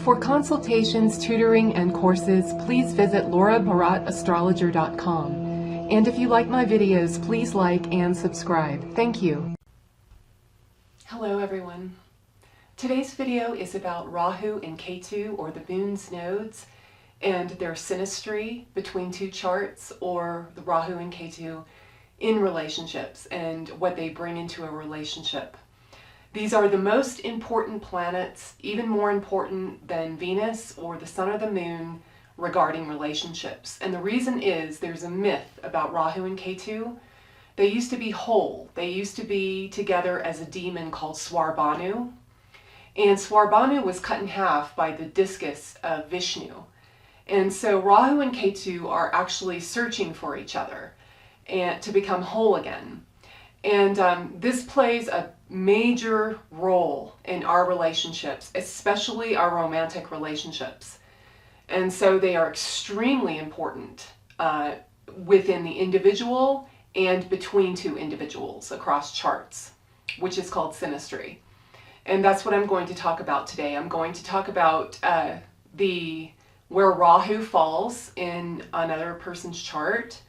For consultations, tutoring, and courses, please visit laurabharatastrologer.com. And if you like my videos, please like and subscribe. Thank you. Hello everyone. Today's video is about Rahu and Ketu, or the moon's nodes, and their synastry between two charts, or the Rahu and Ketu in relationships and what they bring into a relationship. These are the most important planets, even more important than Venus or the sun or the moon, regarding relationships. And the reason is there's a myth about Rahu and Ketu. They used to be whole. They used to be together as a demon called Swarbanu. And Swarbanu was cut in half by the discus of Vishnu. And so Rahu and Ketu are actually searching for each other and to become whole again. And this plays a major role in our relationships, especially our romantic relationships. And so they are extremely important within the individual and between two individuals across charts, which is called synastry. And that's what I'm going to talk about today. I'm going to talk about where Rahu falls in another person's chart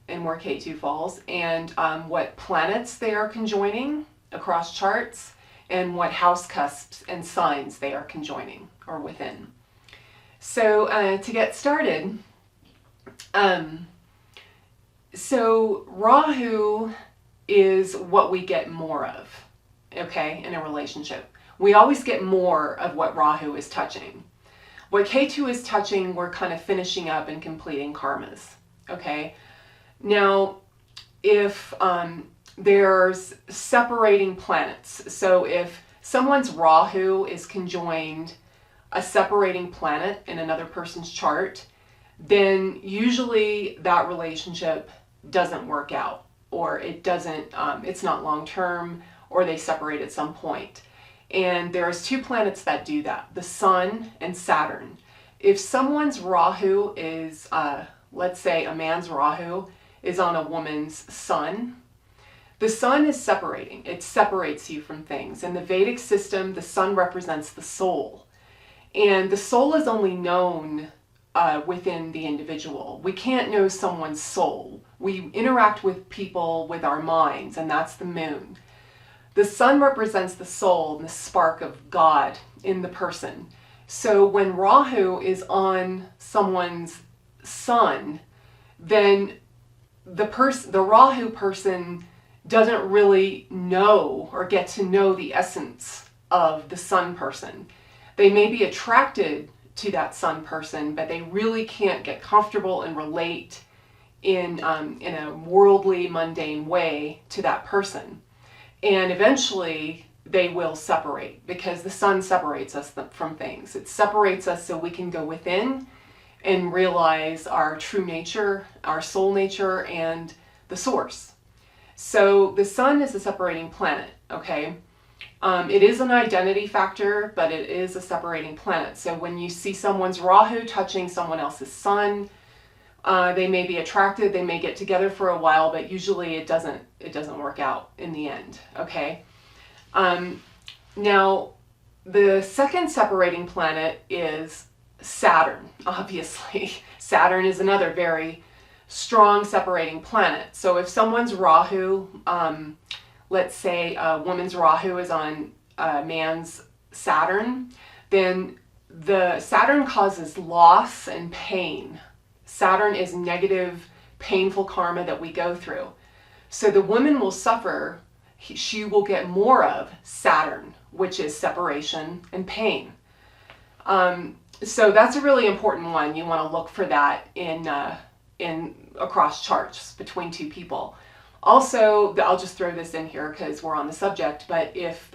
and where Ketu falls, and what planets they are conjoining across charts, and what house cusps and signs they are conjoining or within. So to get started, so Rahu is what we get more of, okay, in a relationship. We always get more of what Rahu is touching. What Ketu is touching, we're kind of finishing up and completing karmas, okay? Now, if there's separating planets, so if someone's Rahu is conjoined a separating planet in another person's chart, then usually that relationship doesn't work out, or it doesn't, it's not long-term, or they separate at some point. And there's two planets that do that, the Sun and Saturn. If someone's Rahu is, let's say a man's Rahu is on a woman's Sun, the Sun is separating. It separates you from things. In the Vedic system, the Sun represents the soul. And the soul is only known within the individual. We can't know someone's soul. We interact with people with our minds, and that's the moon. The Sun represents the soul and the spark of God in the person. So when Rahu is on someone's Sun, then the Rahu person doesn't really know or get to know the essence of the Sun person. They may be attracted to that Sun person, but they really can't get comfortable and relate in a worldly, mundane way to that person. And eventually they will separate, because the Sun separates us from things. It separates us so we can go within and realize our true nature, our soul nature, and the source. So the Sun is a separating planet, okay? It is an identity factor, but it is a separating planet. So when you see someone's Rahu touching someone else's Sun, they may be attracted, they may get together for a while, but usually it doesn't work out in the end, okay? Now, the second separating planet is Saturn, obviously. Saturn is another very strong separating planet. So if someone's Rahu, let's say a woman's Rahu is on a man's Saturn, then the Saturn causes loss and pain. Saturn is negative, painful karma that we go through. So the woman will suffer, she will get more of Saturn, which is separation and pain. So that's a really important one. You want to look for that in across charts between two people. Also, I'll just throw this in here because we're on the subject, but if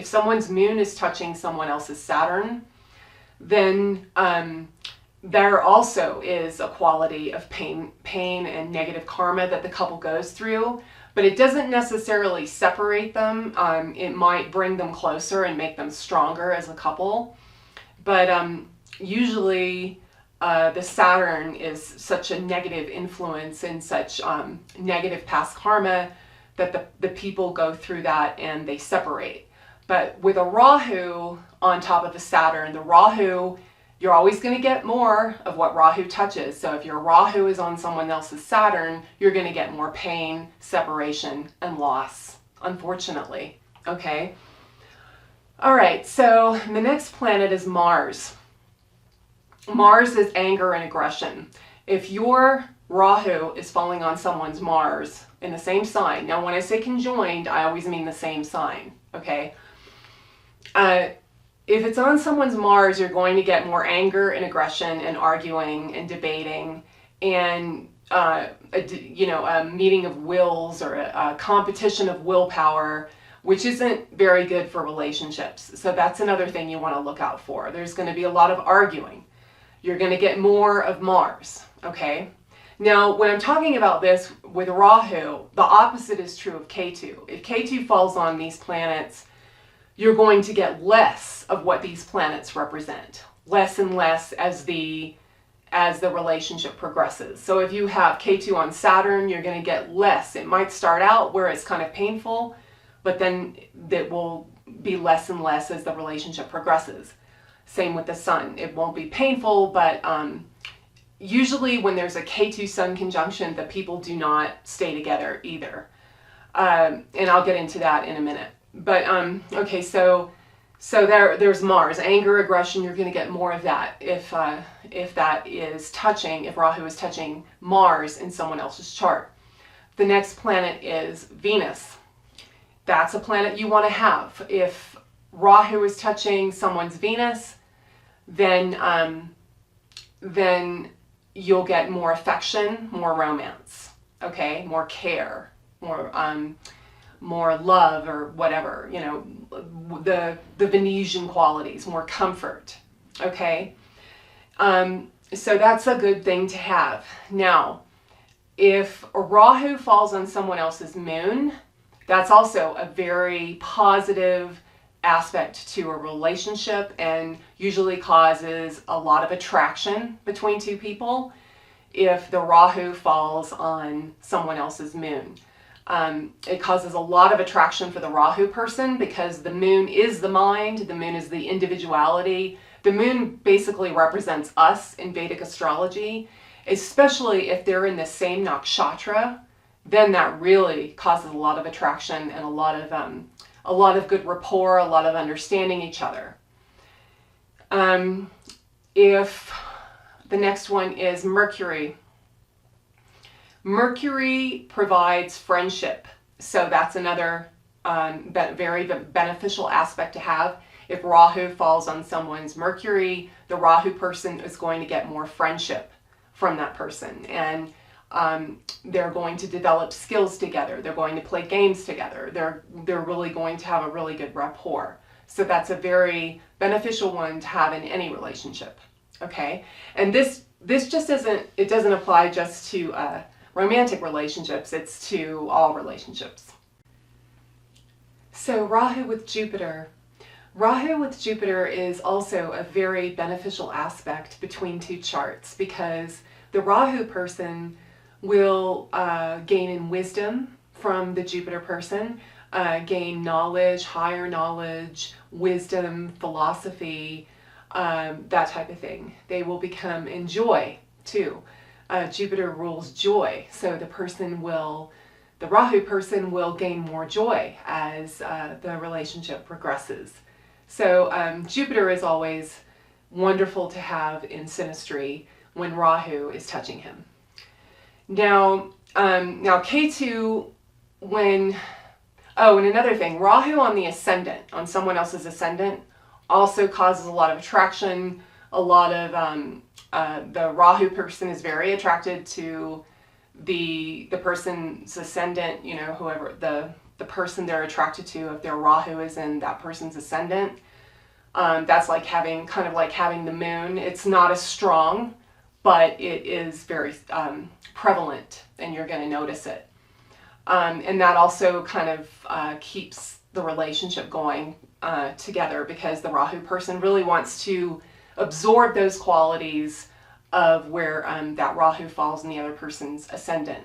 someone's moon is touching someone else's Saturn, then there also is a quality of pain and negative karma that the couple goes through, but it doesn't necessarily separate them. It might bring them closer and make them stronger as a couple. But usually the Saturn is such a negative influence and such negative past karma that the people go through that and they separate. But with a Rahu on top of a Saturn, the Rahu, you're always going to get more of what Rahu touches. So if your Rahu is on someone else's Saturn, you're going to get more pain, separation, and loss, unfortunately. Okay? All right, so the next planet is Mars. Mars is anger and aggression. If your Rahu is falling on someone's Mars in the same sign, now when I say conjoined, I always mean the same sign, okay? If it's on someone's Mars, you're going to get more anger and aggression and arguing and debating and, a meeting of wills or a competition of willpower, which isn't very good for relationships. So that's another thing you want to look out for. There's going to be a lot of arguing. You're going to get more of Mars, okay? Now, when I'm talking about this with Rahu, the opposite is true of Ketu. If Ketu falls on these planets, you're going to get less of what these planets represent, less and less as the relationship progresses. So if you have Ketu on Saturn, you're going to get less. It might start out where it's kind of painful, but then it will be less and less as the relationship progresses. Same with the Sun. It won't be painful, but usually when there's a Ketu Sun conjunction, the people do not stay together either. And I'll get into that in a minute. But okay, so there's Mars, anger, aggression. You're going to get more of that if that is touching, if Rahu is touching Mars in someone else's chart. The next planet is Venus. That's a planet you want to have. If Rahu is touching someone's Venus, then you'll get more affection, more romance, okay, more care, more love or whatever, the Venetian qualities, more comfort, okay? So that's a good thing to have. Now, if Rahu falls on someone else's moon, that's also a very positive aspect to a relationship and usually causes a lot of attraction between two people if the Rahu falls on someone else's moon. It causes a lot of attraction for the Rahu person because the moon is the mind, the moon is the individuality. The moon basically represents us in Vedic astrology, especially if they're in the same nakshatra. Then that really causes a lot of attraction and a lot of good rapport, a lot of understanding each other. If the next one is Mercury. Mercury provides friendship. So that's another very beneficial aspect to have. If Rahu falls on someone's Mercury, the Rahu person is going to get more friendship from that person. And they're going to develop skills together. They're going to play games together. They're really going to have a really good rapport. So that's a very beneficial one to have in any relationship. Okay, and this just it doesn't apply just to romantic relationships. It's to all relationships. So Rahu with Jupiter. Rahu with Jupiter is also a very beneficial aspect between two charts because the Rahu person will gain in wisdom from the Jupiter person, gain knowledge, higher knowledge, wisdom, philosophy, that type of thing. They will become in joy too. Jupiter rules joy, so the Rahu person will gain more joy as the relationship progresses. So Jupiter is always wonderful to have in Synastry when Rahu is touching him. Now Ketu, and another thing, Rahu on the Ascendant, on someone else's Ascendant, also causes a lot of attraction. A lot of, the Rahu person is very attracted to the person's Ascendant, whoever, the person they're attracted to, if their Rahu is in that person's Ascendant. That's like having the moon. It's not as strong, but it is very prevalent and you're going to notice it. And that also kind of keeps the relationship going together because the Rahu person really wants to absorb those qualities of where that Rahu falls in the other person's Ascendant.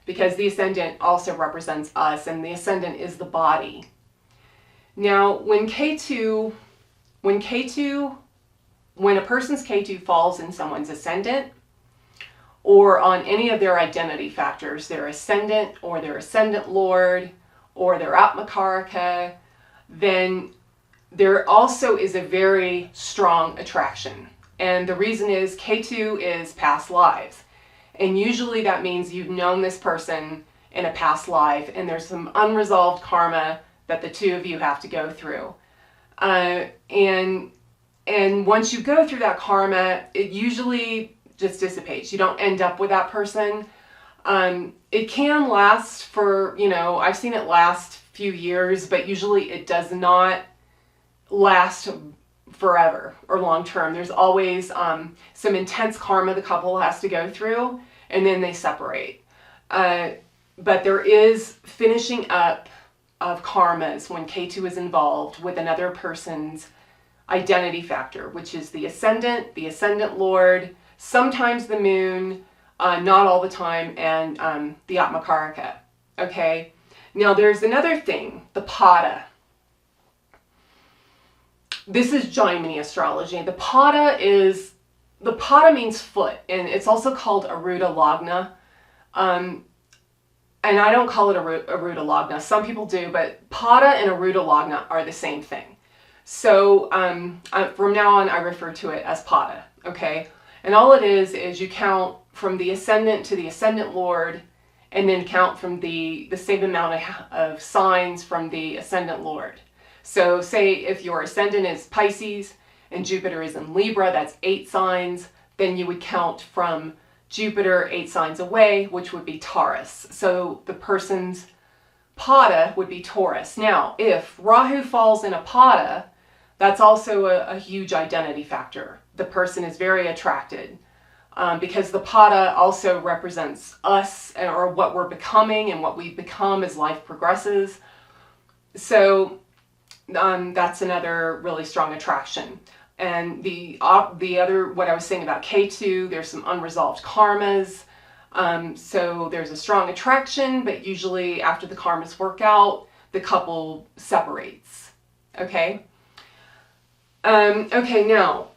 Because the Ascendant also represents us and the Ascendant is the body. Now, when a person's Ketu falls in someone's ascendant, or on any of their identity factors, their ascendant or their ascendant lord or their atmakaraka, then there also is a very strong attraction. And the reason is Ketu is past lives. And usually that means you've known this person in a past life and there's some unresolved karma that the two of you have to go through. And once you go through that karma, it usually just dissipates. You don't end up with that person. It can last for, I've seen it last few years, but usually it does not last forever or long term. There's always some intense karma the couple has to go through, and then they separate. But there is finishing up of karmas when Ketu is involved with another person's identity factor, which is the ascendant lord, sometimes the moon, not all the time, and the atmakaraka. Okay? Now there's another thing, the pada. This is Jaimini astrology. The pada means foot, and it's also called Aruda Lagna. And I don't call it Aruda Lagna. Some people do, but pada and Aruda Lagna are the same thing. So from now on, I refer to it as pada. Okay? And all it is you count from the ascendant to the ascendant lord, and then count from the same amount of signs from the ascendant lord. So say if your ascendant is Pisces and Jupiter is in Libra, that's 8 signs, then you would count from Jupiter 8 signs away, which would be Taurus. So the person's pada would be Taurus. Now, if Rahu falls in a pada, that's also a huge identity factor. The person is very attracted because the pada also represents us or what we're becoming and what we become as life progresses. So that's another really strong attraction. And the other, what I was saying about Ketu, there's some unresolved karmas. So there's a strong attraction, but usually after the karmas work out, the couple separates. Okay? Okay, now,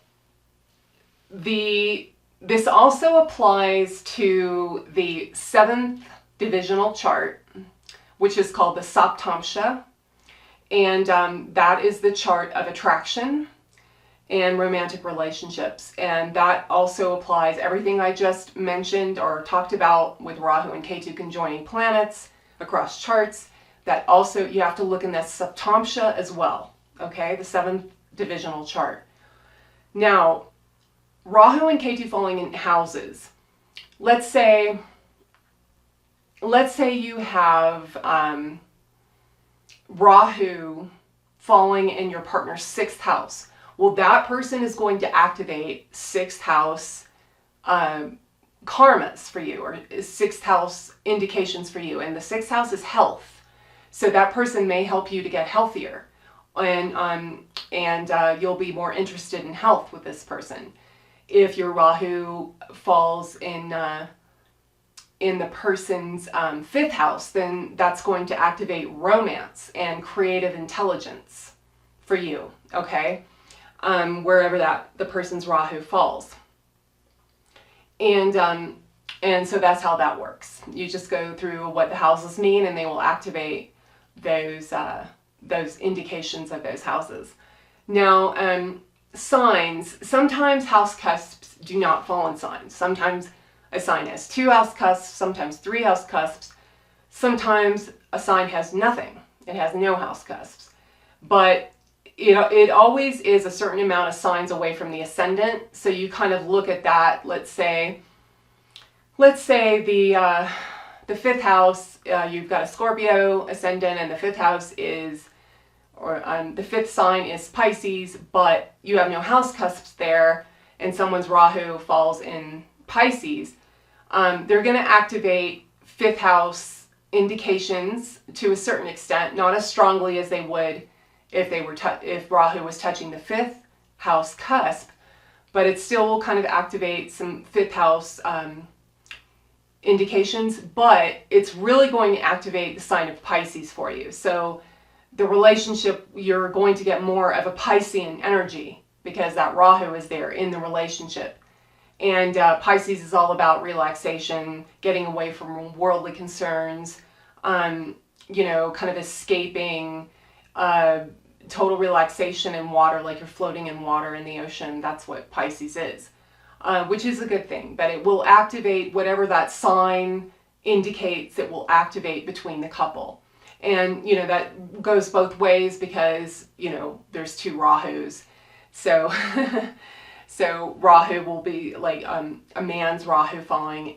this also applies to the 7th divisional chart, which is called the Saptamsha. And that is the chart of attraction and romantic relationships. And that also applies everything I just mentioned or talked about with Rahu and Ketu conjoining planets across charts. That also, you have to look in that Saptamsha as well. Okay, the 7th divisional chart. Now, Rahu and Ketu falling in houses. Let's say you have Rahu falling in your partner's 6th house. Well, that person is going to activate 6th house karmas for you, or 6th house indications for you. And the 6th house is health. So that person may help you to get healthier. And you'll be more interested in health with this person. If your Rahu falls in the person's 5th house, then that's going to activate romance and creative intelligence for you, okay? Wherever the person's Rahu falls. And so that's how that works. You just go through what the houses mean, and they will activate those indications of those houses. Now, signs, sometimes house cusps do not fall in signs. Sometimes a sign has 2 house cusps, sometimes 3 house cusps. Sometimes a sign has nothing. It has no house cusps. But it always is a certain amount of signs away from the ascendant. So you kind of look at that. Let's say the 5th house, you've got a Scorpio ascendant, and the 5th house is, or the 5th sign is Pisces, but you have no house cusps there, and someone's Rahu falls in Pisces. They're going to activate 5th house indications to a certain extent, not as strongly as they would if Rahu was touching the 5th house cusp, but it still will kind of activate some 5th house indications, but it's really going to activate the sign of Pisces for you. So the relationship, you're going to get more of a Piscean energy because that Rahu is there in the relationship. And Pisces is all about relaxation, getting away from worldly concerns, you know, kind of escaping, total relaxation in water, like you're floating in water in the ocean. That's what Pisces is, which is a good thing. But it will activate whatever that sign indicates. It will activate between the couple. And, you know, that goes both ways because, you know, there's two Rahus. So, so Rahu will be like a man's Rahu falling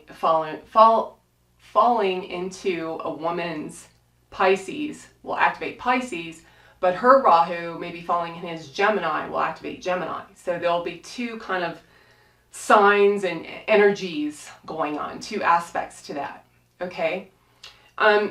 into a woman's Pisces will activate Pisces, but her Rahu maybe falling in his Gemini will activate Gemini. So there'll be two kind of signs and energies going on, two aspects to that. Okay.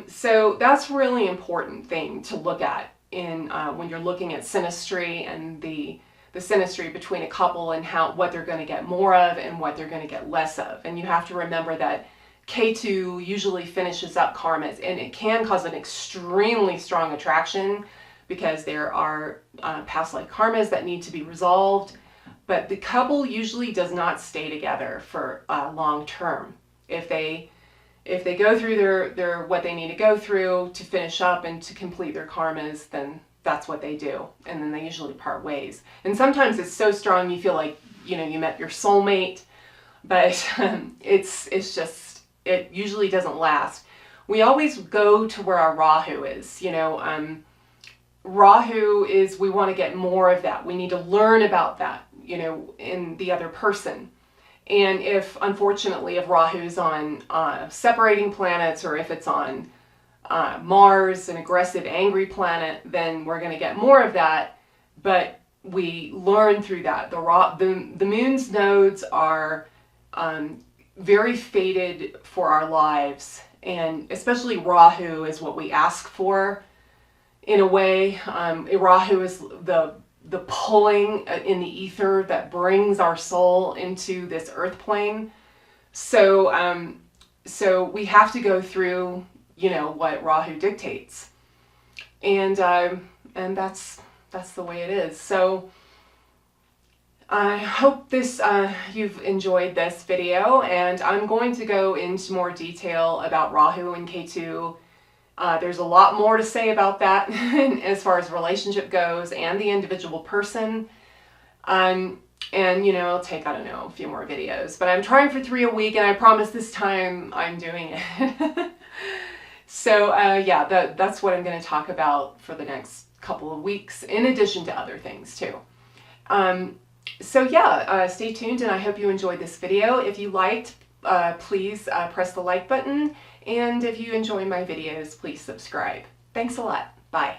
So that's a really important thing to look at in when you're looking at synastry and the synastry between a couple and what they're going to get more of and what they're going to get less of. And you have to remember that Ketu usually finishes up karmas, and it can cause an extremely strong attraction because there are past life karmas that need to be resolved. But the couple usually does not stay together for long term. If they go through their what they need to go through to finish up and to complete their karmas, then that's what they do. And then they usually part ways. And sometimes it's so strong you feel like, you know, you met your soulmate, but it's just, it usually doesn't last. We always go to where our Rahu is, you know. Rahu is, we want to get more of that. We need to learn about that, you know, in the other person. And if, unfortunately, if Rahu's on separating planets, or if it's on Mars, an aggressive, angry planet, then we're going to get more of that. But we learn through that. The moon's nodes are very fated for our lives, and especially Rahu is what we ask for in a way. Rahu is the pulling in the ether that brings our soul into this earth plane. So so we have to go through, you know, what Rahu dictates, and that's the way it is. So I hope you've enjoyed this video, and I'm going to go into more detail about Rahu and Ketu. There's a lot more to say about that as far as relationship goes and the individual person. And, you know, it'll take, I don't know, a few more videos. But I'm trying for 3 a week, and I promise this time I'm doing it. So, yeah, that's what I'm going to talk about for the next couple of weeks, in addition to other things, too. So, yeah, stay tuned, and I hope you enjoyed this video. If you liked, please press the like button. And if you enjoy my videos, please subscribe. Thanks a lot. Bye.